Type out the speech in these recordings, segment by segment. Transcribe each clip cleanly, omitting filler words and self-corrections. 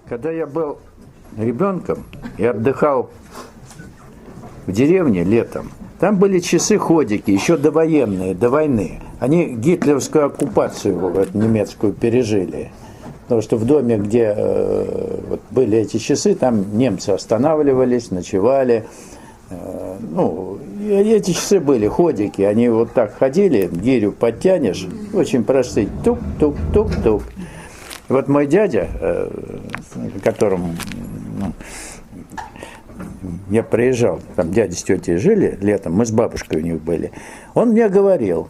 Когда я был ребенком и отдыхал в деревне летом, там были часы-ходики, еще довоенные, до войны. Они гитлеровскую оккупацию немецкую пережили. Потому что в доме, где были эти часы, там немцы останавливались, ночевали. И эти часы были, ходики, они вот так ходили, гирю подтянешь, очень простые, тук-тук-тук-тук. И вот мой дядя, которому я приезжал, там дядя с тетей жили летом, мы с бабушкой у них были, он мне говорил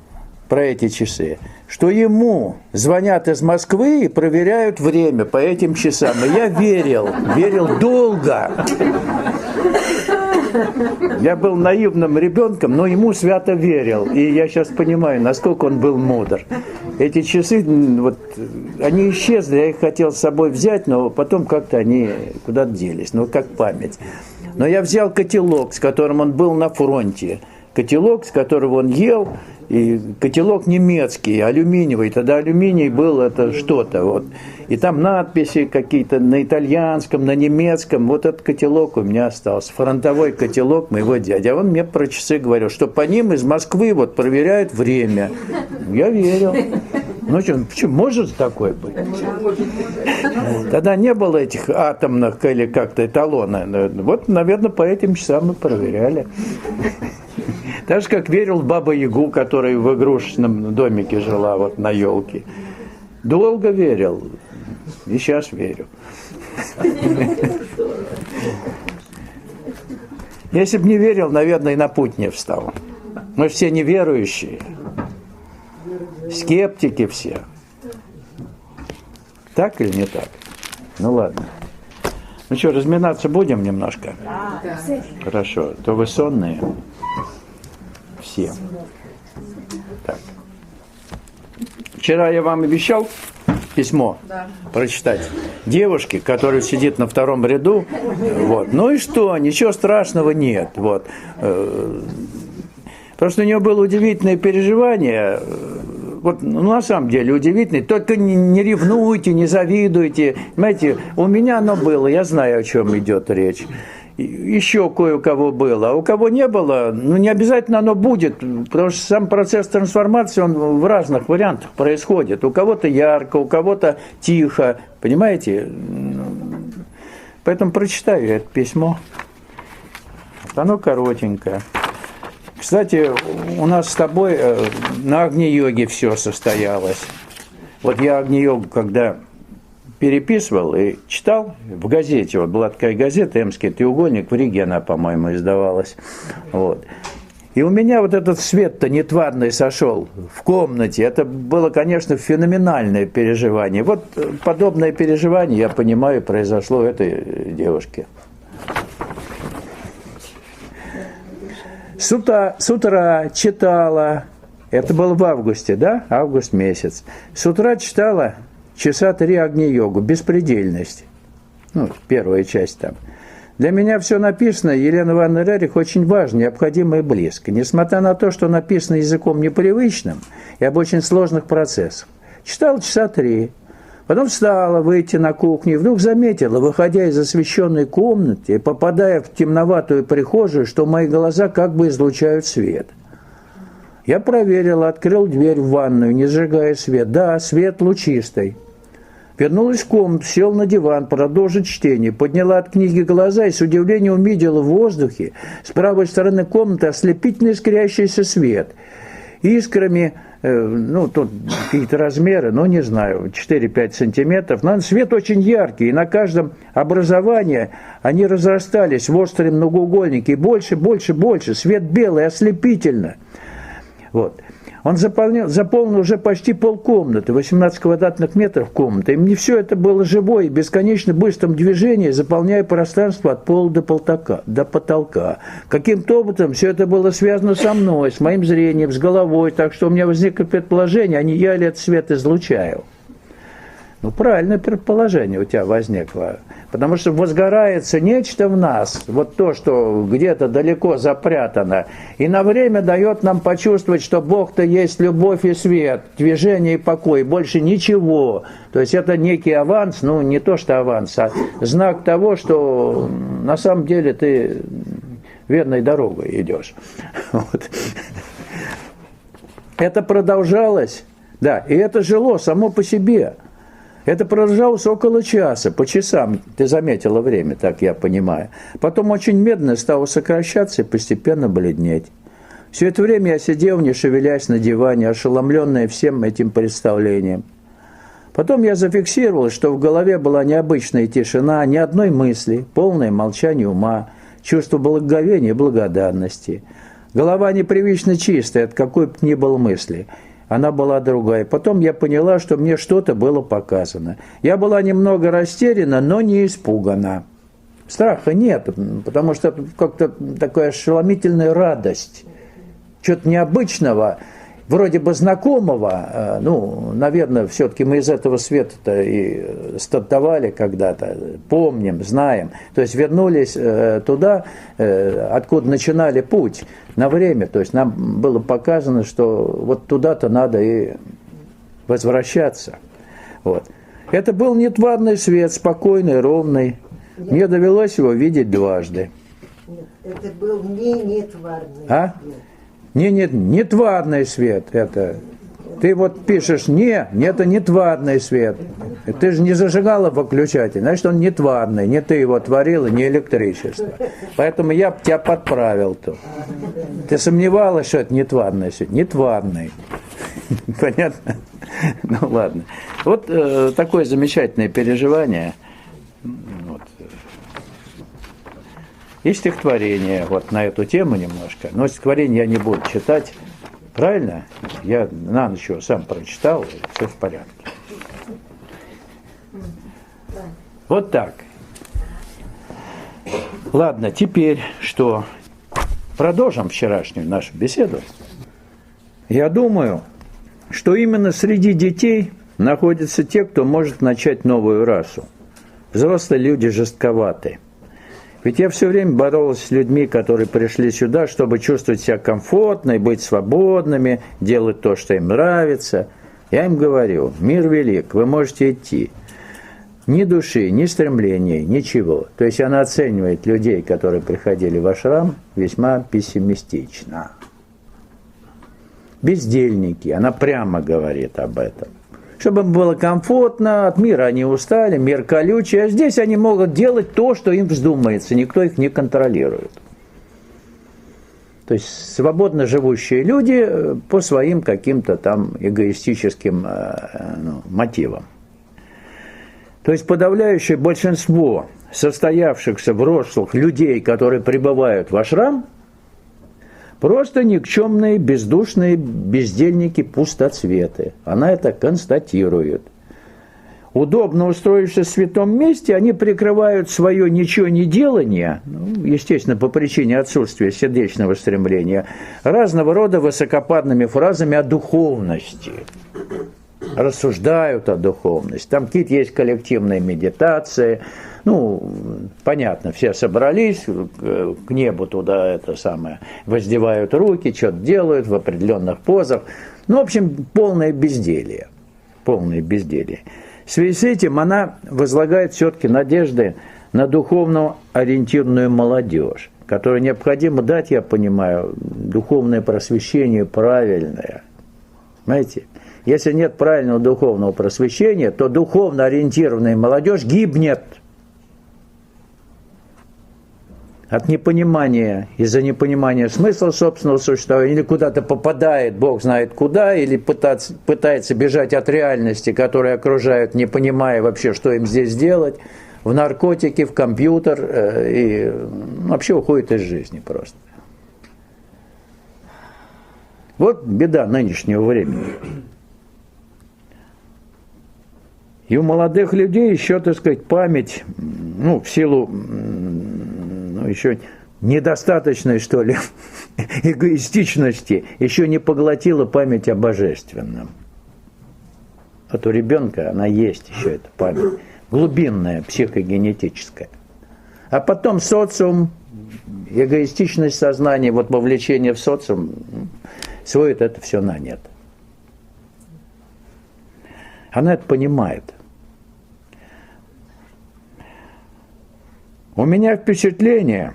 про эти часы, что ему звонят из Москвы и проверяют время по этим часам. И я верил долго. Я был наивным ребенком, но ему свято верил. И я сейчас понимаю, насколько он был мудр. Эти часы, они исчезли, я их хотел с собой взять, но потом как-то они куда-то делись, как память. Но я взял котелок, с которым он был на фронте. Котелок, с которого он ел, и котелок немецкий, алюминиевый. Тогда алюминий был это что-то. И там надписи какие-то на итальянском, на немецком. Вот этот котелок у меня остался. Фронтовой котелок моего дяди. А он мне про часы говорил, что по ним из Москвы проверяют время. Я верил. Почему? Может такое быть? Тогда не было этих атомных или как-то эталона. Наверное, по этим часам мы проверяли. Так же, как верил в Бабу-Ягу, которая в игрушечном домике жила на елке. Долго верил. И сейчас верю. Если бы не верил, наверное, и на путь не встал. Мы все неверующие. Скептики все. Так или не так? Ладно. Разминаться будем немножко? Да. Хорошо. То вы сонные? Все. Так. Вчера я вам обещал письмо прочитать девушке, которая сидит на втором ряду. Ну и что? Ничего страшного нет. Просто у нее было удивительное переживание. На самом деле удивительное. Только не ревнуйте, не завидуйте. Понимаете, у меня оно было, я знаю, о чем идет речь. Еще кое у кого было. А у кого не было, не обязательно оно будет, потому что сам процесс трансформации, он в разных вариантах происходит. У кого-то ярко, у кого-то тихо. Понимаете? Поэтому прочитаю я это письмо. Оно коротенькое. Кстати, у нас с тобой на Агни-йоге все состоялось. Я Агни-йогу, когда переписывал и читал в газете, была такая газета «Эмский треугольник», в Риге она, по-моему, издавалась. И у меня этот свет-то нетварный сошел в комнате. Это было, конечно, феноменальное переживание. Подобное переживание, я понимаю, произошло этой девушке. С утра читала, это было в августе, да? Август месяц. С утра читала часа 3 Агни-йогу, беспредельность. Первая часть там. Для меня все написано, Елена Ивановна Рерих, очень важно, необходимо и близко. Несмотря на то, что написано языком непривычным и об очень сложных процессах. Читала часа 3. Потом встала выйти на кухню и вдруг заметила, выходя из освещенной комнаты и попадая в темноватую прихожую, что мои глаза как бы излучают свет. Я проверил, открыл дверь в ванную, не сжигая свет. Да, свет лучистый. Вернулась в комнату, сел на диван, продолжил чтение, подняла от книги глаза и с удивлением увидела в воздухе с правой стороны комнаты ослепительно искрящийся свет. Искрами, тут какие-то размеры, не знаю, 4-5 сантиметров. Но свет очень яркий, и на каждом образовании они разрастались в остром многоугольнике. И больше, больше, больше. Свет белый, ослепительно. Он заполнил уже почти полкомнаты, 18 квадратных метров комнаты. И мне все это было живое и бесконечно быстром движении, заполняя пространство от пола до потолка. Каким-то образом все это было связано со мной, с моим зрением, с головой, так что у меня возникло предположение, а не я ли этот свет излучаю. Правильное предположение у тебя возникло. Потому что возгорается нечто в нас, вот то, что где-то далеко запрятано, и на время дает нам почувствовать, что Бог-то есть любовь и свет, движение и покой, больше ничего. То есть это некий аванс, ну не то что аванс, а знак того, что на самом деле ты верной дорогой идешь. Вот. Это продолжалось, да, и это жило само по себе. Это продолжалось около часа, по часам, ты заметила время, так я понимаю. Потом очень медленно стало сокращаться и постепенно бледнеть. Все это время я сидел, не шевелясь на диване, ошеломленный всем этим представлением. Потом я зафиксировал, что в голове была необычная тишина, ни одной мысли, полное молчание ума, чувство благоговения и благодарности. Голова непривычно чистая от какой бы ни было мысли. Она была другая. Потом я поняла, что мне что-то было показано. Я была немного растеряна, но не испугана. Страха нет, потому что как-то такая ошеломительная радость. Что-то необычного, вроде бы знакомого. Ну, наверное, все-таки мы из этого света-то и стартовали когда-то, помним, знаем. То есть вернулись туда, откуда начинали путь. На время, то есть нам было показано, что вот туда-то надо и возвращаться. Вот. Это был нетварный свет, спокойный, ровный. Мне довелось его видеть дважды. Нет, это был не нетварный свет. Нетварный свет это. Ты вот пишешь это нетварный свет. Ты же не зажигала выключатель, значит, он нетварный. Не ты его творила, не электричество. Поэтому я тебя подправил тут. Ты сомневалась, что это нетварный свет? Нетварный. Понятно? Ну ладно. Вот такое замечательное переживание. Вот. И стихотворение вот на эту тему немножко. Но стихотворение я не буду читать. Правильно? Я на ночь его сам прочитал, и все в порядке. Вот так. Ладно, теперь что? Продолжим вчерашнюю нашу беседу. Я думаю, что именно среди детей находятся те, кто может начать новую расу. Взрослые люди жестковаты. Ведь я все время боролась с людьми, которые пришли сюда, чтобы чувствовать себя комфортно и быть свободными, делать то, что им нравится. Я им говорю, мир велик, вы можете идти. Ни души, ни стремлений, ничего. То есть она оценивает людей, которые приходили в ашрам, весьма пессимистично. Бездельники, она прямо говорит об этом. Чтобы им было комфортно, от мира они устали, мир колючий, а здесь они могут делать то, что им вздумается, никто их не контролирует. То есть свободно живущие люди по своим каким-то там эгоистическим мотивам. То есть подавляющее большинство состоявшихся взрослых людей, которые прибывают в ашрам, просто никчемные, бездушные бездельники, пустоцветы. Она это констатирует. Удобно устроившись в святом месте, они прикрывают свое ничего не делание, естественно, по причине отсутствия сердечного стремления, разного рода высокопарными фразами о духовности. Рассуждают о духовности. Там какие-то есть коллективные медитации. Понятно, все собрались к небу туда, воздевают руки, что-то делают в определенных позах. В общем, полное безделье. Полное безделье. В связи с этим она возлагает все-таки надежды на духовно ориентированную молодежь, которой необходимо дать, я понимаю, духовное просвещение правильное. Понимаете? Если нет правильного духовного просвещения, то духовно ориентированная молодежь гибнет. От непонимания, из-за непонимания смысла собственного существования, или куда-то попадает, Бог знает куда, или пытается бежать от реальности, которая окружает, не понимая вообще, что им здесь делать, в наркотики, в компьютер, и вообще уходит из жизни просто. Вот беда нынешнего времени. И у молодых людей еще, память, в силу еще недостаточной, что ли, эгоистичности, еще не поглотила память о божественном. Вот у ребенка она есть еще, эта память. глубинное, психогенетическое. А потом социум, эгоистичность сознания, вот вовлечение в социум сводит это все на нет. Она это понимает. У меня впечатление,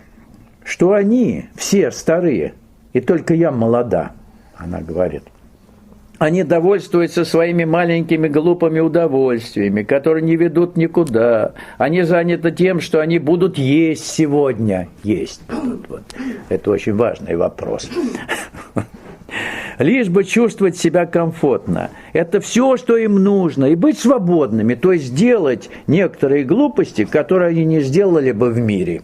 что они все старые, и только я молода, она говорит. Они довольствуются своими маленькими глупыми удовольствиями, которые не ведут никуда. Они заняты тем, что они будут есть сегодня. Есть будут. Вот. Это очень важный вопрос. Лишь бы чувствовать себя комфортно. Это все, что им нужно. И быть свободными. То есть делать некоторые глупости, которые они не сделали бы в мире.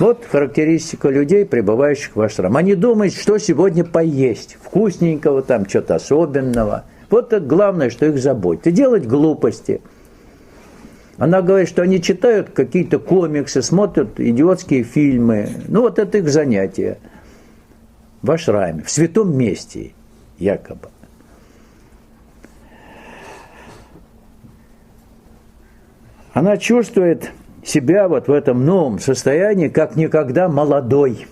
Вот характеристика людей, пребывающих в ашрам. Они думают, что сегодня поесть. Вкусненького, там что-то особенного. Вот это главное, что их заботит. И делать глупости. Она говорит, что они читают какие-то комиксы, смотрят идиотские фильмы. Ну, вот это их занятие. В ашраме, в святом месте, якобы. Она чувствует себя вот в этом новом состоянии, как никогда молодой.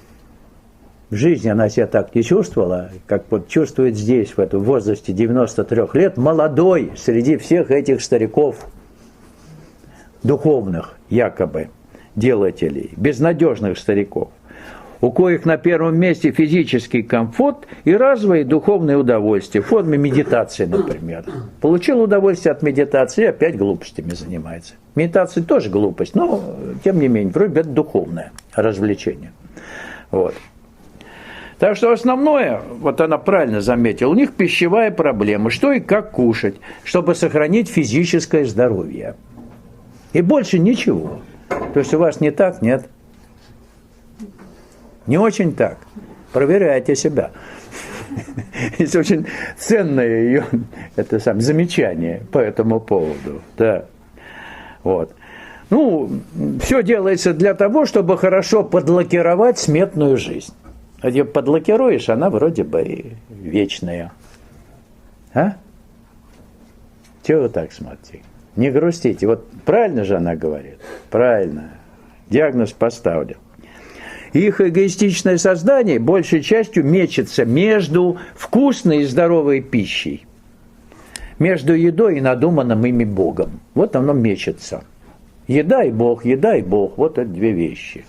В жизни она себя так не чувствовала, как вот чувствует здесь, в этом возрасте 93 лет, молодой среди всех этих стариков, духовных, якобы, делателей, безнадежных стариков, у коих на первом месте физический комфорт и разовые духовные удовольствия, в форме медитации, например. Получил удовольствие от медитации и опять глупостями занимается. Медитация тоже глупость, но, тем не менее, вроде это духовное развлечение. Вот. Так что основное, вот она правильно заметила, у них пищевая проблема, что и как кушать, чтобы сохранить физическое здоровье. И больше ничего. То есть у вас не так, нет? Не очень так. Проверяйте себя. Есть очень ценное ее замечание по этому поводу. Да. Вот. Ну, все делается для того, чтобы хорошо подлакировать сметную жизнь. А ее подлакируешь, она вроде бы вечная. А? Чего вы так смотрите? Не грустите. Вот правильно же она говорит? Правильно. Диагноз поставлен. Их эгоистичное сознание большей частью мечется между вкусной и здоровой пищей, между едой и надуманным ими Богом. Вот оно мечется. Еда и Бог, вот это две вещи.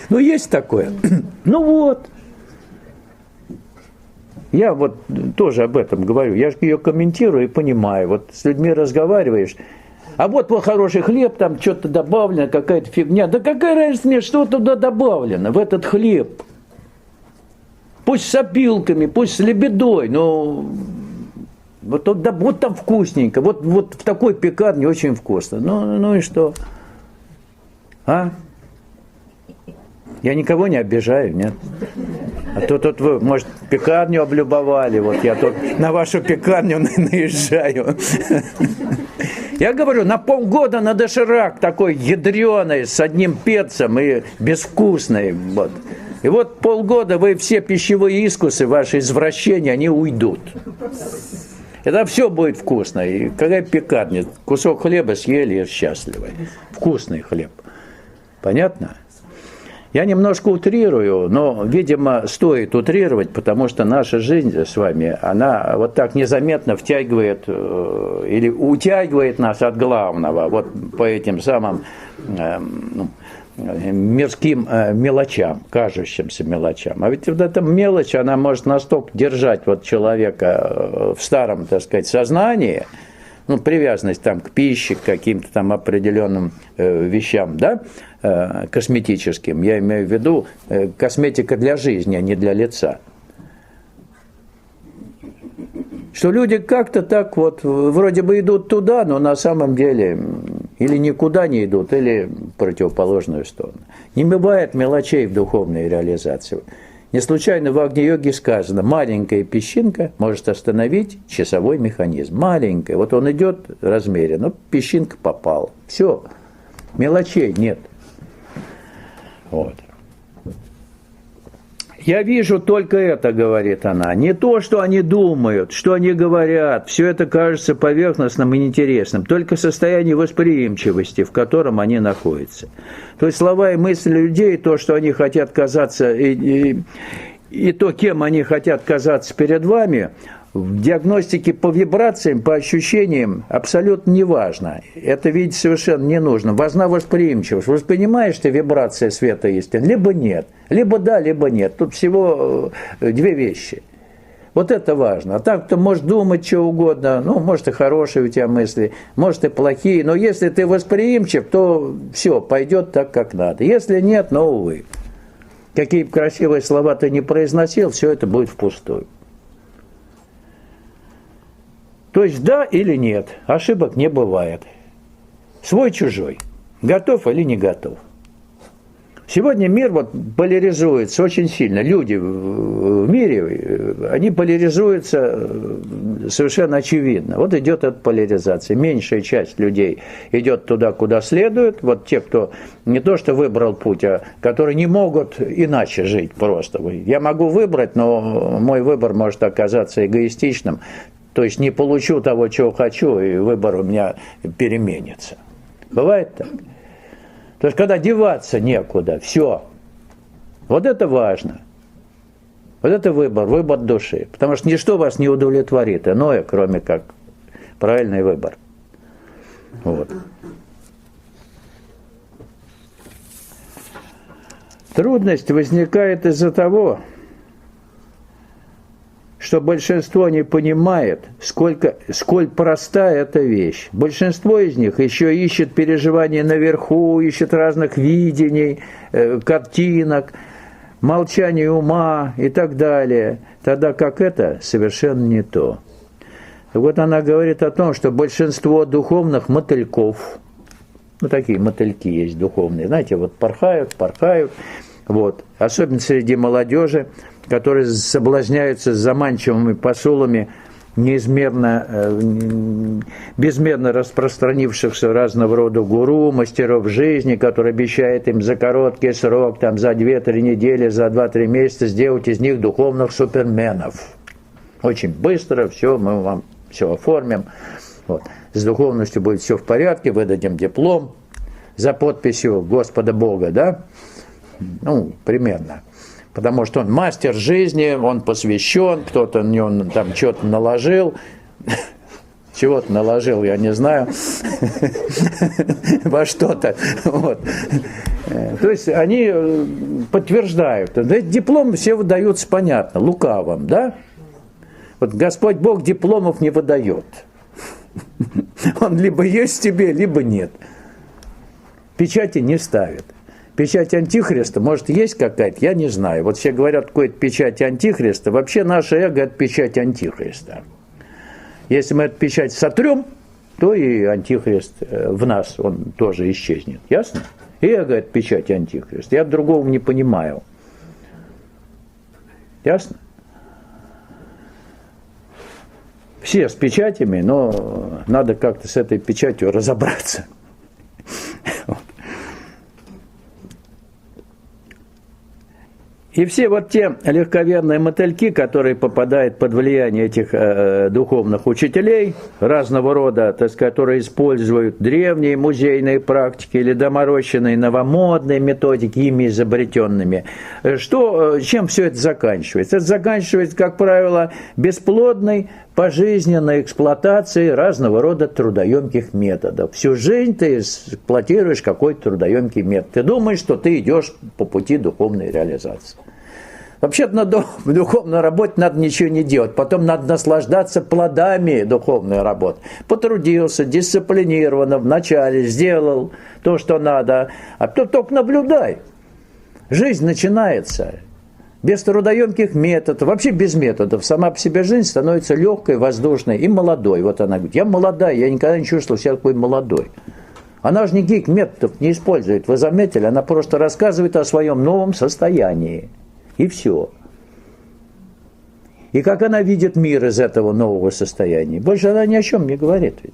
Ну, есть такое. Ну вот. Я вот тоже об этом говорю. Я же ее комментирую и понимаю. Вот с людьми разговариваешь. А вот хороший хлеб, там что-то добавлено, какая-то фигня. Да какая разница мне, что туда добавлено, в этот хлеб? Пусть с опилками, пусть с лебедой, но вот там вкусненько. Вот в такой пекарне очень вкусно. Ну и что? А? Я никого не обижаю, нет? А то тут вы, может, пекарню облюбовали, вот я тут на вашу пекарню наезжаю. Я говорю, на полгода на доширак такой ядреный, с одним перцем и безвкусный. Вот. И вот полгода вы все пищевые искусы, ваши извращения, они уйдут. Это все будет вкусно. И какая пекарня? Кусок хлеба съели и счастливы. Вкусный хлеб. Понятно? Я немножко утрирую, но, видимо, стоит утрировать, потому что наша жизнь с вами, она вот так незаметно втягивает или утягивает нас от главного, вот по этим самым мирским мелочам, кажущимся мелочам. А ведь вот эта мелочь, она может настолько держать вот человека в старом, так сказать, сознании, ну, привязанность там к пище, к каким-то там определенным вещам, да, косметическим. Я имею в виду косметика для жизни, а не для лица. Что люди как-то так вот вроде бы идут туда, но на самом деле или никуда не идут, или в противоположную сторону. Не бывает мелочей в духовной реализации. Не случайно в Агни-йоге сказано, маленькая песчинка может остановить часовой механизм. Маленькая, вот он идет размеренно, песчинка попала. Все, мелочей нет. Вот. Я вижу только это, говорит она, не то, что они думают, что они говорят, все это кажется поверхностным и неинтересным, только состояние восприимчивости, в котором они находятся. То есть слова и мысли людей, то, что они хотят казаться, и то, кем они хотят казаться перед вами, в диагностике по вибрациям, по ощущениям абсолютно не важно. Это видеть совершенно не нужно. Важна восприимчивость. Воспринимаешь ты вибрация света истины, либо нет. Либо да, либо нет. Тут всего две вещи. Вот это важно. А так ты можешь думать что угодно, ну, может и хорошие у тебя мысли, может и плохие, но если ты восприимчив, то все, пойдет так, как надо. Если нет, ну, увы. Какие бы красивые слова ты не произносил, все это будет впустую. То есть да или нет, ошибок не бывает. Свой-чужой, готов или не готов. Сегодня мир вот поляризуется очень сильно. Люди в мире, они поляризуются совершенно очевидно. Вот идет эта поляризация. Меньшая часть людей идет туда, куда следует. Вот те, кто не то что выбрал путь, а которые не могут иначе жить просто. Я могу выбрать, но мой выбор может оказаться эгоистичным. То есть не получу того, чего хочу, и выбор у меня переменится. Бывает так? То есть когда деваться некуда, все. Вот это важно. Вот это выбор души. Потому что ничто вас не удовлетворит, иное, кроме как правильный выбор. Вот. Трудность возникает из-за того, что большинство не понимает, сколь проста эта вещь. Большинство из них еще ищет переживания наверху, ищет разных видений, картинок, молчания ума и так далее. Тогда как это совершенно не то. Вот она говорит о том, что большинство духовных мотыльков, ну такие мотыльки есть духовные, знаете, вот порхают, вот, особенно среди молодежи, которые соблазняются заманчивыми посулами безмерно распространившихся разного рода гуру, мастеров жизни, которые обещают им за короткий срок, там, за 2-3 недели, за 2-3 месяца сделать из них духовных суперменов. Очень быстро все, мы вам все оформим. Вот. С духовностью будет все в порядке, выдадим диплом за подписью Господа Бога, да? Ну, примерно. Потому что он мастер жизни, он посвящен, кто-то на него там что-то наложил, чего-то наложил, я не знаю, во что-то. Вот. То есть они подтверждают. Дипломы все выдаются, понятно, лукавым, да? Вот Господь Бог дипломов не выдает. Он либо есть в тебе, либо нет. Печати не ставит. Печать антихриста, может, есть какая-то, я не знаю. Вот все говорят, какой-то печать антихриста. Вообще наше эго – это печать антихриста. Если мы эту печать сотрем, то и антихрист в нас, он тоже исчезнет. Ясно? Эго – это печать антихриста. Я другого не понимаю. Ясно? Все с печатями, но надо как-то с этой печатью разобраться. И все вот те легковерные мотыльки, которые попадают под влияние этих духовных учителей разного рода, так сказать, которые используют древние музейные практики или доморощенные новомодные методики, ими изобретенными, чем все это заканчивается? Это заканчивается, как правило, бесплодной пожизненной эксплуатацией разного рода трудоемких методов. Всю жизнь ты эксплуатируешь какой-то трудоемкий метод. Ты думаешь, что ты идешь по пути духовной реализации. Вообще-то в духовной работе надо ничего не делать. Потом надо наслаждаться плодами духовной работы. Потрудился, дисциплинированно, вначале сделал то, что надо. А то только наблюдай. Жизнь начинается. Без трудоемких методов, вообще без методов, сама по себе жизнь становится легкой, воздушной и молодой. Вот она говорит, я молодая, я никогда не чувствовала себя такой молодой. Она же никаких методов не использует, вы заметили, она просто рассказывает о своем новом состоянии. И все. И как она видит мир из этого нового состояния. Больше она ни о чем не говорит ведь.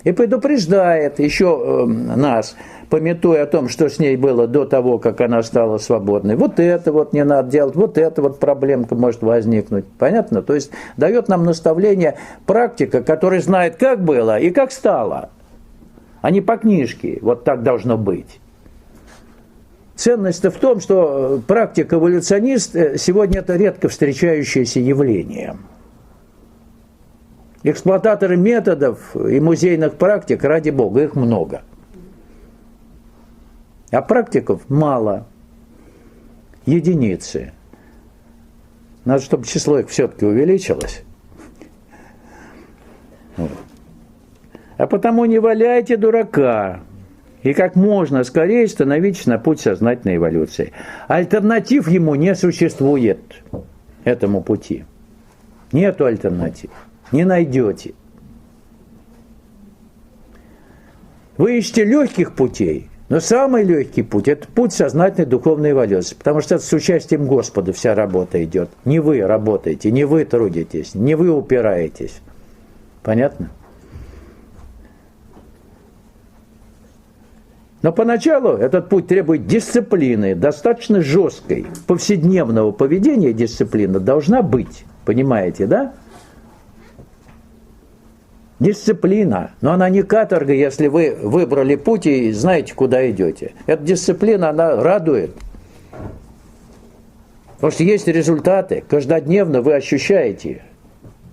И предупреждает еще нас, памятуя о том, что с ней было до того, как она стала свободной. Вот это вот не надо делать, вот эта вот проблемка может возникнуть. Понятно? То есть дает нам наставление практика, который знает, как было и как стало. А не по книжке. Вот так должно быть. Ценность-то в том, что практик-эволюционист сегодня это редко встречающееся явление. Эксплуататоры методов и музейных практик, ради бога, их много. А практиков мало. Единицы. Надо, чтобы число их все-таки увеличилось. Вот. А потому не валяйте дурака. И как можно скорее становитесь на путь сознательной эволюции. Альтернатив ему не существует, этому пути. Нету альтернатив. Не найдете. Вы ищете легких путей, но самый легкий путь – это путь сознательной духовной эволюции, потому что это с участием Господа вся работа идет. Не вы работаете, не вы трудитесь, не вы упираетесь. Понятно? Но поначалу этот путь требует дисциплины, достаточно жесткой. Повседневного поведения дисциплина должна быть. Понимаете, да? Дисциплина. Но она не каторга, если вы выбрали путь и знаете, куда идете. Эта дисциплина, она радует. Потому что есть результаты. Каждодневно вы ощущаете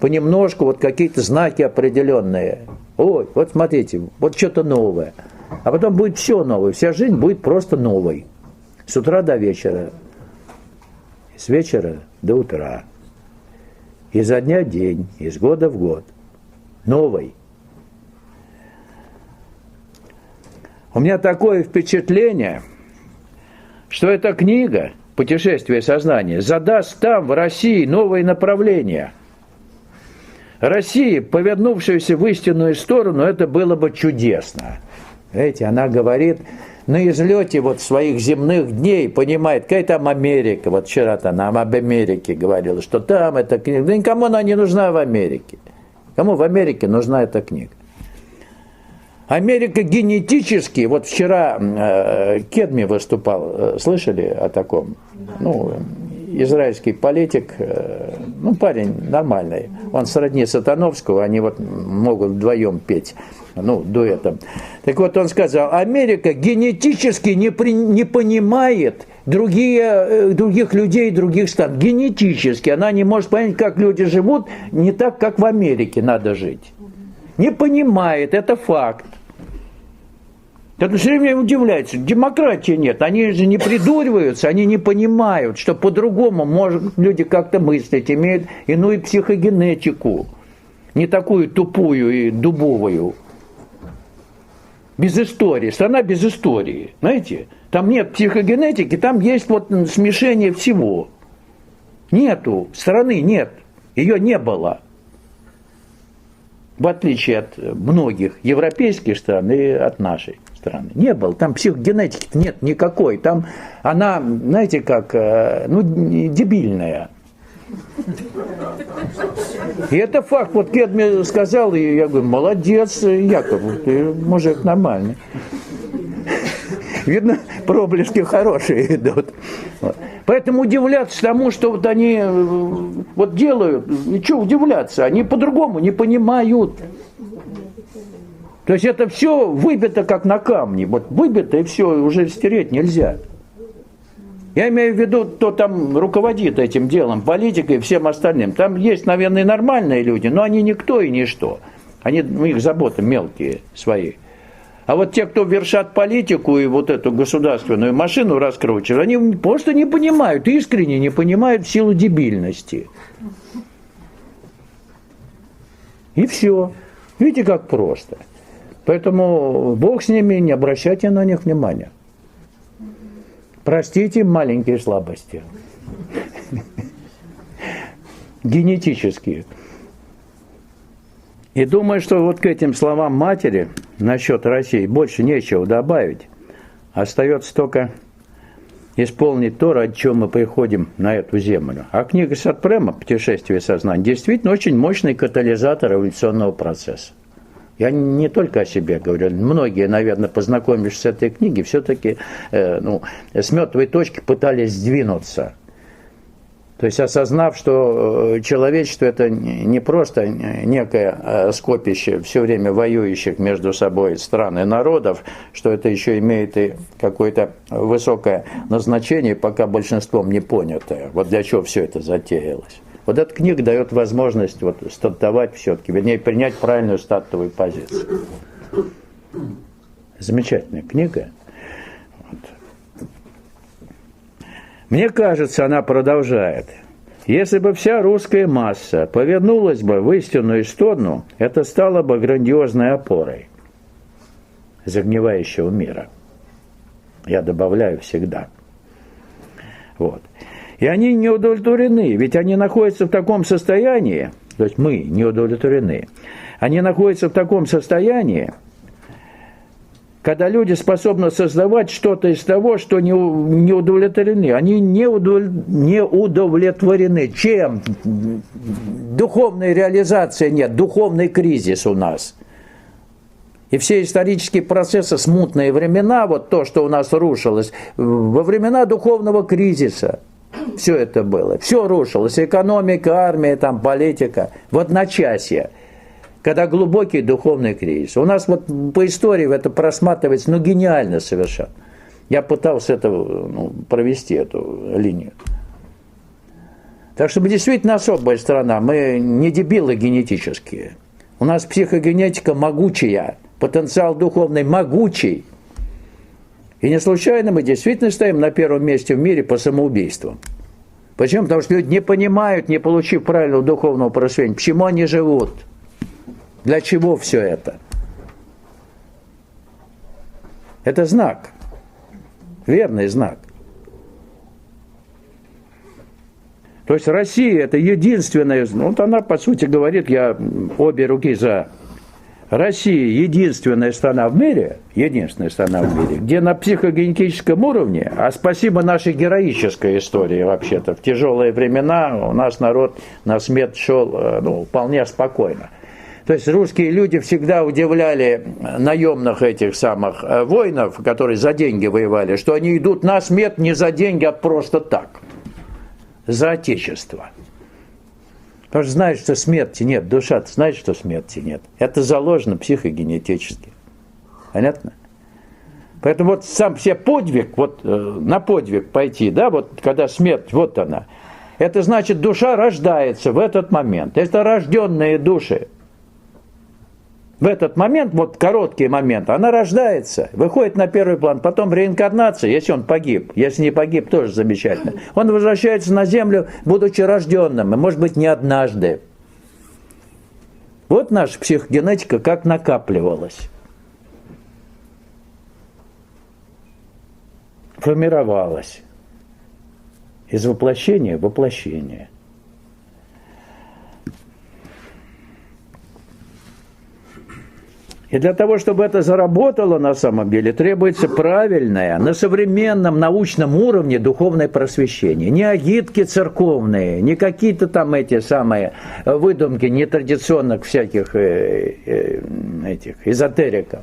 понемножку вот какие-то знаки определенные. Ой, вот смотрите, вот что-то новое. А потом будет все новое. Вся жизнь будет просто новой. С утра до вечера. С вечера до утра. Изо дня в день. Из года в год. Новой. У меня такое впечатление, что эта книга «Путешествие сознания» задаст там, в России, новые направления. России, повернувшейся в истинную сторону, это было бы чудесно. Видите, она говорит, на излете вот своих земных дней понимает, какая там Америка. Вот вчера-то нам об Америке говорила, что там эта книга. Да никому она не нужна в Америке. Кому в Америке нужна эта книга? Америка генетически, вот вчера Кедми выступал, слышали о таком? Ну, израильский политик, ну, парень нормальный, он сродни Сатановского, они вот могут вдвоем петь, ну, дуэтом. Так вот, он сказал, Америка генетически не понимает других людей, других стран. Генетически она не может понять, как люди живут, не так, как в Америке надо жить. Не понимает, это факт. Это все время удивляется, демократии нет, они же не придуриваются, они не понимают, что по-другому может люди как-то мыслить, имеют иную психогенетику, не такую тупую и дубовую. Без истории, страна без истории, знаете, там нет психогенетики, там есть вот смешение всего. Нету, страны нет, ее не было. В отличие от многих европейских стран и от нашей страны. Не было. Там психогенетики нет никакой. Там она, знаете как, ну, дебильная. И это факт. Вот Кедми сказал, и я говорю, молодец, Яков, ты мужик нормальный. Видно, проблески хорошие идут. Вот. Поэтому удивляться тому, что вот они вот делают, и что удивляться, они по-другому не понимают. То есть это все выбито как на камне. Вот выбито и все, уже стереть нельзя. Я имею в виду, кто там руководит этим делом, политикой и всем остальным. Там есть, наверное, нормальные люди, но они никто и ничто. Они, ну, их заботы мелкие свои. А вот те, кто вершат политику и вот эту государственную машину раскручивают, они просто не понимают, искренне не понимают в силу дебильности. И все. Видите, как просто. Поэтому Бог с ними, не обращайте на них внимания. Простите маленькие слабости. Генетические. И думаю, что вот к этим словам матери насчет России больше нечего добавить. Остается только исполнить то, ради чего мы приходим на эту землю. А книга Сатпрема «Путешествие сознания» действительно очень мощный катализатор эволюционного процесса. Я не только о себе говорю. Многие, наверное, познакомившись с этой книгой, все-таки с мертвой точки пытались сдвинуться. То есть осознав, что человечество это не просто некое скопище все время воюющих между собой стран и народов, что это еще имеет и какое-то высокое назначение, пока большинством не понятое. Вот для чего все это затеялось. Вот эта книга дает возможность стартовать все-таки, вернее, принять правильную стартовую позицию. Замечательная книга. Мне кажется, она продолжает. Если бы вся русская масса повернулась бы в истинную сторону, это стало бы грандиозной опорой загнивающего мира. Я добавляю всегда. Вот. И они не удовлетворены, ведь они находятся в таком состоянии, то есть мы не удовлетворены, они находятся в таком состоянии, когда люди способны создавать что-то из того, что не удовлетворены. Они не удовлетворены. Чем? Духовной реализации нет, духовный кризис у нас. И все исторические процессы, смутные времена, вот то, что у нас рушилось, во времена духовного кризиса все это было. Все рушилось. Экономика, армия, там, политика. В одночасье. Когда глубокий духовный кризис. У нас вот по истории это просматривается, гениально совершенно. Я пытался провести эту линию. Так что мы действительно особая страна. Мы не дебилы генетические. У нас психогенетика могучая, потенциал духовный могучий. И не случайно мы действительно стоим на первом месте в мире по самоубийствам. Почему? Потому что люди не понимают, не получив правильного духовного просвещения, почему они живут. Для чего все это? Это знак. Верный знак. То есть Россия это единственная, она по сути говорит, я обе руки за. Россия единственная страна в мире, где на психогенетическом уровне, а спасибо нашей героической истории вообще-то, в тяжелые времена у нас народ на смерть шел вполне спокойно. То есть русские люди всегда удивляли наемных этих самых воинов, которые за деньги воевали, что они идут на смерть не за деньги, а просто так, за отечество. Потому что знают, что смерти нет, душа знает, что смерти нет. Это заложено психогенетически. Понятно? Поэтому вот сам себе подвиг, на подвиг пойти, когда смерть, вот она, это значит, душа рождается в этот момент. Это рожденные души. В этот момент, короткий момент, она рождается, выходит на первый план, потом реинкарнация, если он погиб, если не погиб, тоже замечательно. Он возвращается на землю, будучи рожденным, и может быть не однажды. Вот наша психогенетика как накапливалась. Формировалась. Из воплощения в воплощение. И для того, чтобы это заработало на самом деле, требуется правильное, на современном научном уровне духовное просвещение. Не агитки церковные, не какие-то там эти самые выдумки нетрадиционных всяких эзотериков,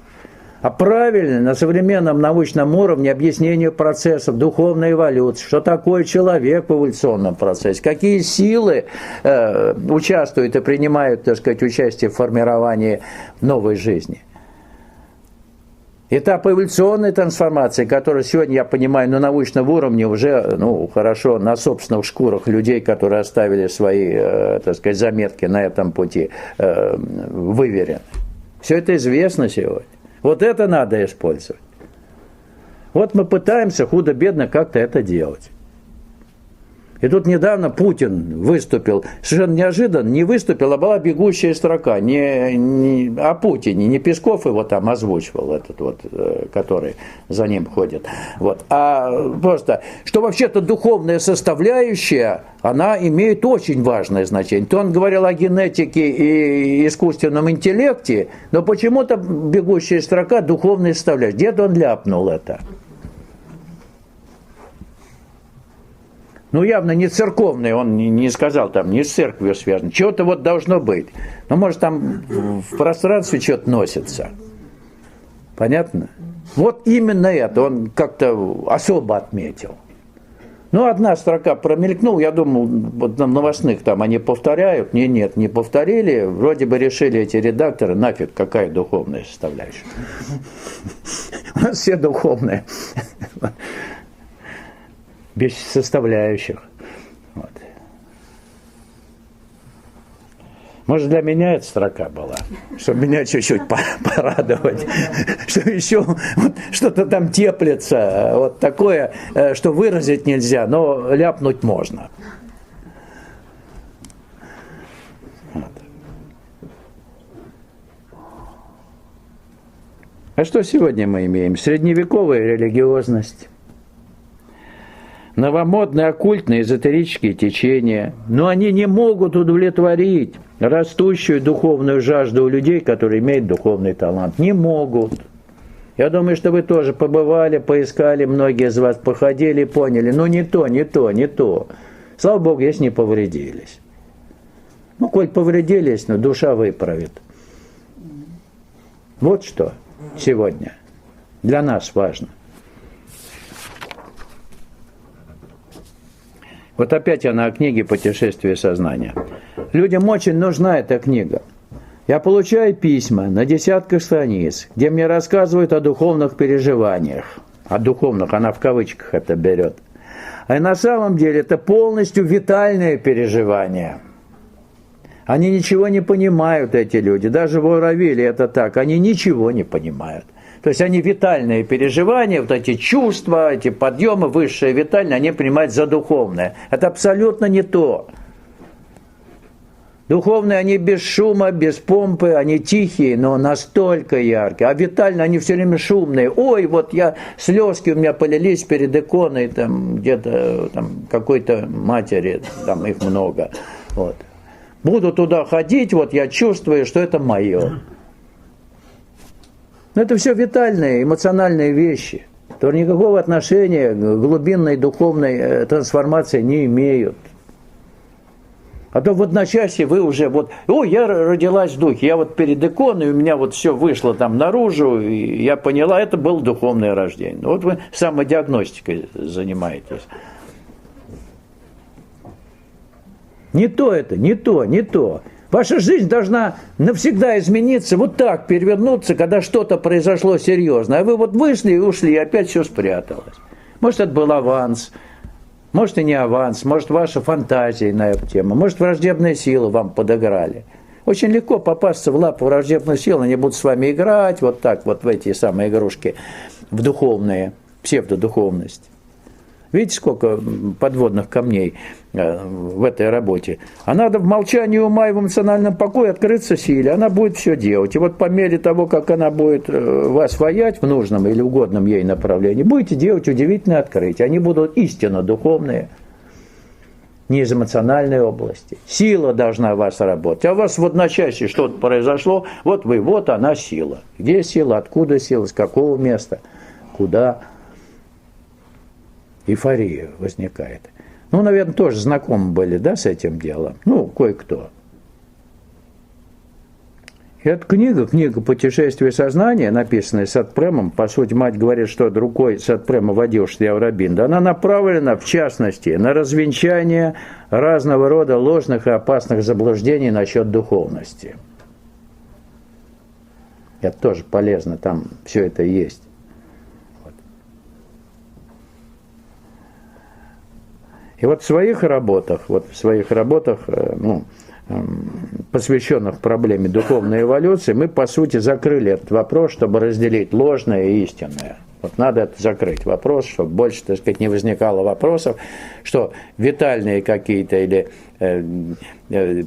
а правильное на современном научном уровне объяснение процессов духовной эволюции, что такое человек в эволюционном процессе, какие силы участвуют и принимают, участие в формировании новой жизни. Этап эволюционной трансформации, который сегодня, я понимаю, на научном уровне уже, хорошо, на собственных шкурах людей, которые оставили свои, заметки на этом пути, выверен. Все это известно сегодня. Вот это надо использовать. Вот мы пытаемся худо-бедно как-то это делать. И тут недавно Путин выступил, совершенно неожиданно, не выступил, а была бегущая строка, не о Путине, не Песков его там озвучивал, который за ним ходит, а просто, что вообще-то духовная составляющая, она имеет очень важное значение. То он говорил о генетике и искусственном интеллекте, но почему-то бегущая строка духовная составляющая. Где-то он ляпнул это. Ну, явно не церковный, он не сказал, там, не с церковью связано. Чего-то вот должно быть. Ну, может, там в пространстве что-то носится. Понятно? Вот именно это он как-то особо отметил. Ну, одна строка промелькнула, я думал, вот на новостных там они повторяют. Нет, не повторили. Вроде бы решили эти редакторы, нафиг, какая духовная составляющая. У нас все духовные. Без составляющих. Вот. Может, для меня эта строка была, чтобы меня чуть-чуть порадовать, что еще вот что-то там теплится, вот такое, что выразить нельзя, но ляпнуть можно. Вот. А что сегодня мы имеем? Средневековая религиозность. Новомодные, оккультные, эзотерические течения, но они не могут удовлетворить растущую духовную жажду у людей, которые имеют духовный талант. Не могут. Я думаю, что вы тоже побывали, поискали, многие из вас походили и поняли, ну не то. Слава Богу, если не повредились. Ну, коль повредились, но душа выправит. Вот что сегодня для нас важно. Вот опять она о книге «Путешествие сознания». Людям очень нужна эта книга. Я получаю письма на десятках страниц, где мне рассказывают о духовных переживаниях. О духовных, она в кавычках это берет. А на самом деле это полностью витальное переживание. Они ничего не понимают, эти люди. Даже в Ауравиле это так. Они ничего не понимают. То есть они витальные переживания, вот эти чувства, эти подъемы, высшие витальные, они принимают за духовное. Это абсолютно не то. Духовные они без шума, без помпы, они тихие, но настолько яркие. А витальные они все время шумные. Ой, вот слезки у меня полились перед иконой, там где-то там какой-то матери, там их много. Вот. Буду туда ходить, вот я чувствую, что это мое. Но это все витальные, эмоциональные вещи, которые никакого отношения к глубинной духовной трансформации не имеют. А то в одночасье вы уже вот, я родилась в духе, я вот перед иконой, у меня вот все вышло там наружу, и я поняла, это было духовное рождение. Вот вы самодиагностикой занимаетесь. Не то это, не то. Ваша жизнь должна навсегда измениться, вот так перевернуться, когда что-то произошло серьезно. А вы вот вышли и ушли, и опять все спряталось. Может, это был аванс, может, и не аванс, может, ваша фантазия на эту тему, может, враждебные силы вам подыграли. Очень легко попасться в лапу враждебных сил, они будут с вами играть вот так вот в эти самые игрушки, в духовные, псевдодуховность. Видите, сколько подводных камней в этой работе. А надо в молчании ума и в эмоциональном покое открыться силе. Она будет все делать. И вот по мере того, как она будет вас ваять в нужном или угодном ей направлении, будете делать удивительные открытия. Они будут истинно духовные, не из эмоциональной области. Сила должна в вас работать. А у вас в одночасье что-то произошло, вот она сила. Где сила, откуда сила, с какого места, куда? Эйфория возникает. Ну, наверное, тоже знакомы были, да, с этим делом? Ну, кое-кто. И эта книга «Путешествие сознания», написанная Сатпремом, по сути, мать говорит, что рукой Сатпрема водил Шри Аурабинда, она направлена, в частности, на развенчание разного рода ложных и опасных заблуждений насчет духовности. Это тоже полезно, там все это есть. И вот в своих работах, посвященных проблеме духовной эволюции, мы, по сути, закрыли этот вопрос, чтобы разделить ложное и истинное. Вот надо это закрыть вопрос, чтобы больше, так сказать, не возникало вопросов, что витальные какие-то или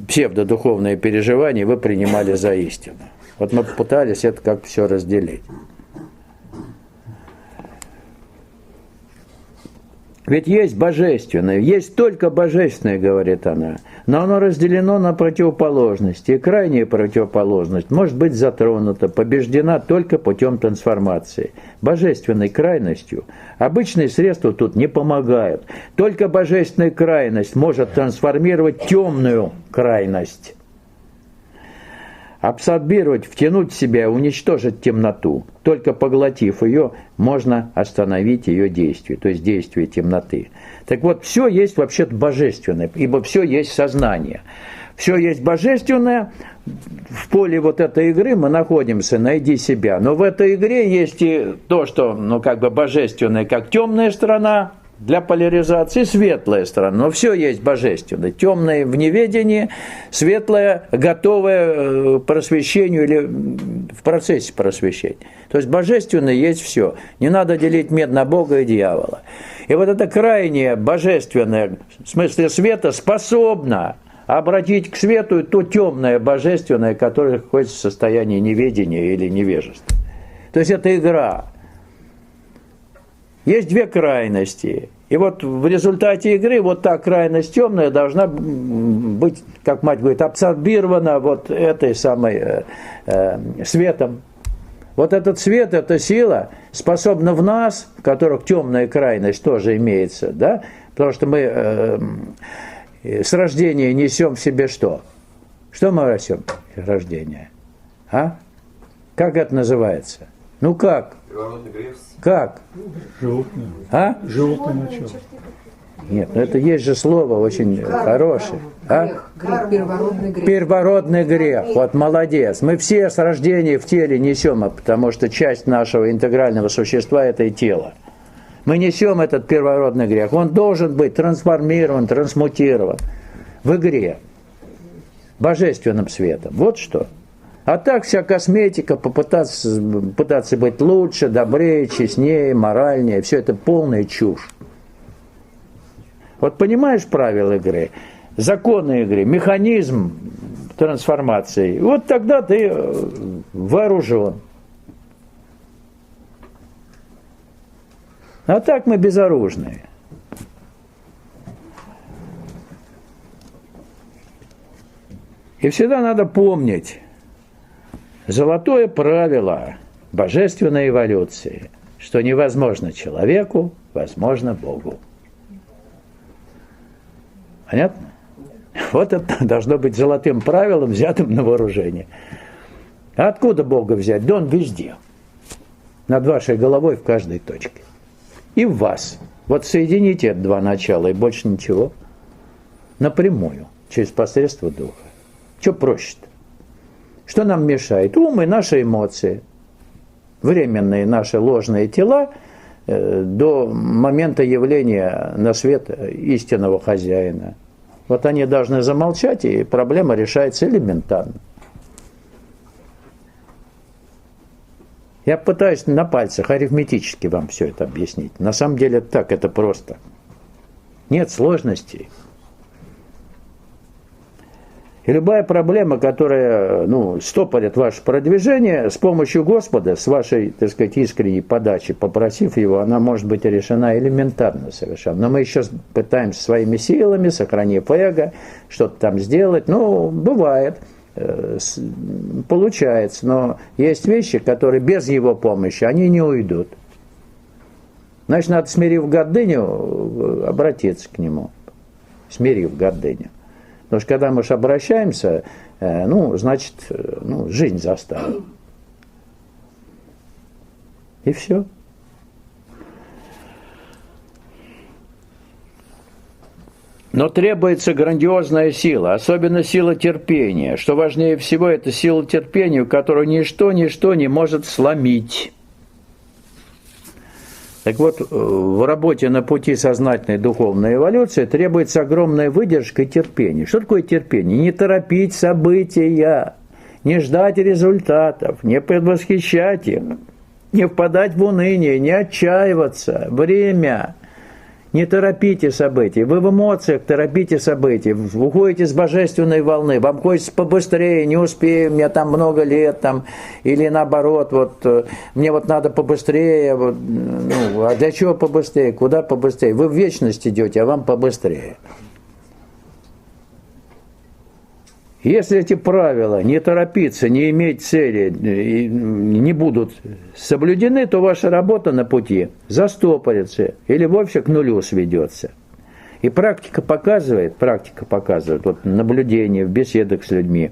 псевдодуховные переживания вы принимали за истину. Вот мы попытались это как-то все разделить. Ведь есть божественное, есть только божественное, говорит она, но оно разделено на противоположности, и крайняя противоположность может быть затронута, побеждена только путем трансформации. Божественной крайностью обычные средства тут не помогают. Только божественная крайность может трансформировать темную крайность. Абсорбировать, втянуть в себя, уничтожить темноту. Только поглотив ее, можно остановить ее действие, то есть действие темноты. Так вот, все есть вообще-то божественное, ибо все есть сознание. Все есть божественное. В поле вот этой игры мы находимся, найди себя. Но в этой игре есть и то, что, божественное, как темная сторона, для поляризации светлая сторона, но все есть божественное. Темное в неведении, светлое, готовое к просвещению или в процессе просвещения. То есть божественное есть все. Не надо делить мир на Бога и дьявола. И вот это крайнее божественное, в смысле света, способно обратить к свету то темное божественное, которое находится в состоянии неведения или невежества. То есть это игра. Есть две крайности. И вот в результате игры вот та крайность темная должна быть, как мать говорит, абсорбирована вот этой самой светом. Вот этот свет, эта сила способна в нас, в которых темная крайность тоже имеется, да? Потому что мы с рождения несем в себе что? Что мы несем с рождения? А? Как это называется? Ну как? Как? Животное. А? Животное начало. Нет, ну это есть же слово очень хорошее. А? Грех, первородный грех. Первородный грех. Вот молодец. Мы все с рождения в теле несем, потому что часть нашего интегрального существа – это и тело. Мы несем этот первородный грех. Он должен быть трансформирован, трансмутирован в игре, божественным светом. Вот что. А так вся косметика, пытаться быть лучше, добрее, честнее, моральнее, все это полная чушь. Вот понимаешь правила игры, законы игры, механизм трансформации, вот тогда ты вооружен. А так мы безоружные. И всегда надо помнить золотое правило божественной эволюции, что невозможно человеку, возможно Богу. Понятно? Вот это должно быть золотым правилом, взятым на вооружение. А откуда Бога взять? Да Он везде. Над вашей головой в каждой точке. И в вас. Вот соедините это два начала и больше ничего. Напрямую, через посредство Духа. Что проще-то? Что нам мешает? Ум и наши эмоции. Временные наши ложные тела до момента явления на свет истинного хозяина. Вот они должны замолчать, и проблема решается элементарно. Я пытаюсь на пальцах арифметически вам все это объяснить. На самом деле так, это просто. Нет сложностей. И любая проблема, которая стопорит ваше продвижение, с помощью Господа, с вашей, так сказать, искренней подачи, попросив Его, она может быть решена элементарно совершенно. Но мы еще пытаемся своими силами, сохранив эго, что-то там сделать. Бывает, получается, но есть вещи, которые без Его помощи, они не уйдут. Значит, надо, смирив гордыню, обратиться к Нему. Смирив гордыню. Потому что когда мы же обращаемся, значит, жизнь заставила. И все. Но требуется грандиозная сила, особенно сила терпения. Что важнее всего, это сила терпения, которую ничто не может сломить. Так вот, в работе на пути сознательной духовной эволюции требуется огромная выдержка и терпение. Что такое терпение? Не торопить события, не ждать результатов, не предвосхищать их, не впадать в уныние, не отчаиваться. Время. Не торопите события. Вы в эмоциях торопите события. Уходите с божественной волны. Вам хочется побыстрее, не успеем, мне там много лет, там, или наоборот, вот, мне вот надо побыстрее. Вот, ну, а для чего побыстрее? Куда побыстрее? Вы в вечность идете, а вам побыстрее. Если эти правила, не торопиться, не иметь цели, не будут соблюдены, то ваша работа на пути застопорится или вовсе к нулю сведется. И практика показывает, вот наблюдение в беседах с людьми,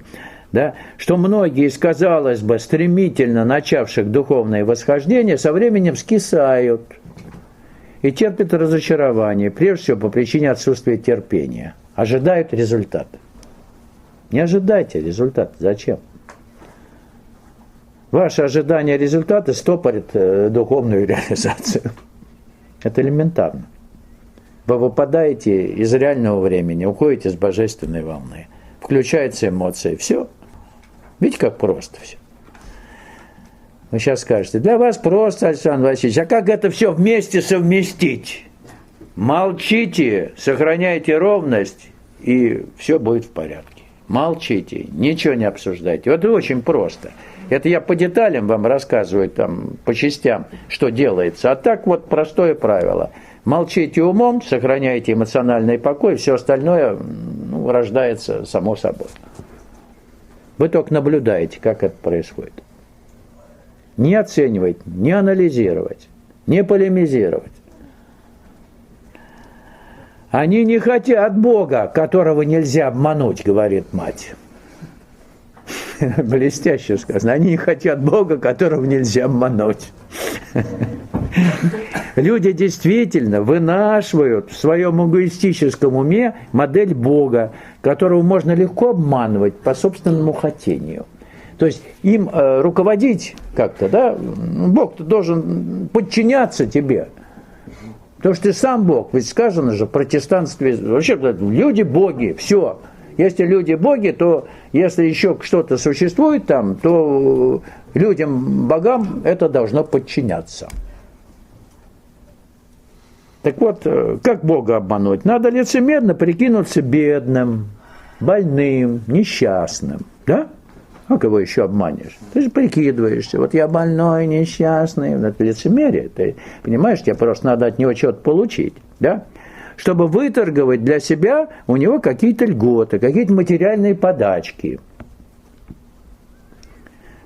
да, что многие из, казалось бы, стремительно начавших духовное восхождение со временем скисают и терпят разочарование, прежде всего по причине отсутствия терпения, ожидают результата. Не ожидайте результата. Зачем? Ваше ожидание результата стопорит духовную реализацию. Это элементарно. Вы выпадаете из реального времени, уходите с божественной волны. Включаются эмоции. Все. Видите, как просто все. Вы сейчас скажете, для вас просто, Александр Васильевич, а как это все вместе совместить? Молчите, сохраняйте ровность, и все будет в порядке. Молчите, ничего не обсуждайте. Вот очень просто. Это я по деталям вам рассказываю, там, по частям, что делается. А так вот простое правило. Молчите умом, сохраняйте эмоциональный покой, все остальное рождается само собой. Вы только наблюдаете, как это происходит. Не оценивать, не анализировать, не полемизировать. Они не хотят Бога, которого нельзя обмануть, говорит мать. Блестяще сказано. Они не хотят Бога, которого нельзя обмануть. Люди действительно вынашивают в своем эгоистическом уме модель Бога, которого можно легко обманывать по собственному хотению. То есть им руководить как-то, да? Бог-то должен подчиняться тебе. Потому что ты сам Бог, ведь сказано же в протестантстве, вообще люди боги, все. Если люди боги, то если еще что-то существует там, то людям, богам это должно подчиняться. Так вот, как Бога обмануть? Надо лицемерно прикинуться бедным, больным, несчастным, да? Как его еще обманешь? Ты же прикидываешься, вот я больной, несчастный, это лицемерие, ты понимаешь, тебе просто надо от него что-то получить, да? Чтобы выторговать для себя у него какие-то льготы, какие-то материальные подачки.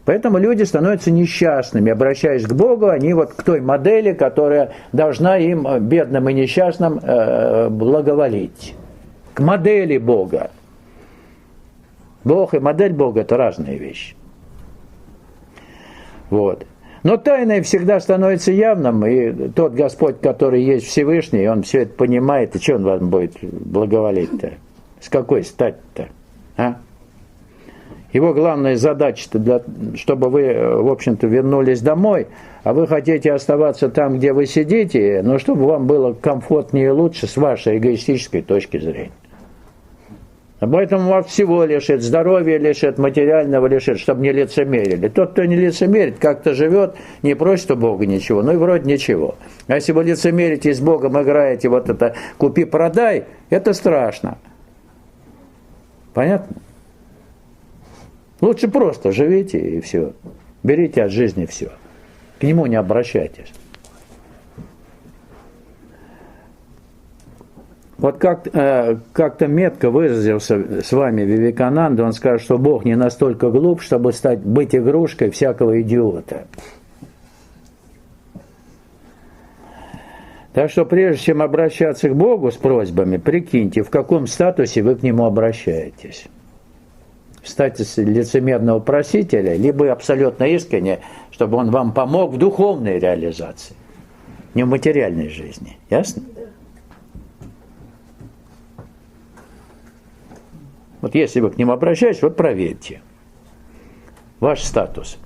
Поэтому люди становятся несчастными, обращаясь к Богу, они вот к той модели, которая должна им, бедным и несчастным, благоволить. К модели Бога. Бог и модель Бога – это разные вещи. Вот. Но тайное всегда становится явным, и тот Господь, который есть Всевышний, Он все это понимает, и что Он вам будет благоволить-то? С какой стати-то? А? Его главная задача-то, чтобы вы, в общем-то, вернулись домой, а вы хотите оставаться там, где вы сидите, но чтобы вам было комфортнее и лучше с вашей эгоистической точки зрения. Поэтому вас всего лишит, здоровья лишит, материального лишит, чтобы не лицемерили. Тот, кто не лицемерит, как-то живет, не просит у Бога ничего, ну и вроде ничего. А если вы лицемерите и с Богом играете вот это купи-продай, это страшно. Понятно? Лучше просто живите и все. Берите от жизни все. К нему не обращайтесь. Вот как-то метко выразился с вами Вивекананда, он скажет, что Бог не настолько глуп, чтобы быть игрушкой всякого идиота. Так что прежде чем обращаться к Богу с просьбами, прикиньте, в каком статусе вы к Нему обращаетесь. В статусе лицемерного просителя, либо абсолютно искренне, чтобы Он вам помог в духовной реализации, не в материальной жизни. Ясно? Вот если вы к ним обращаетесь, вот проверьте ваш статус.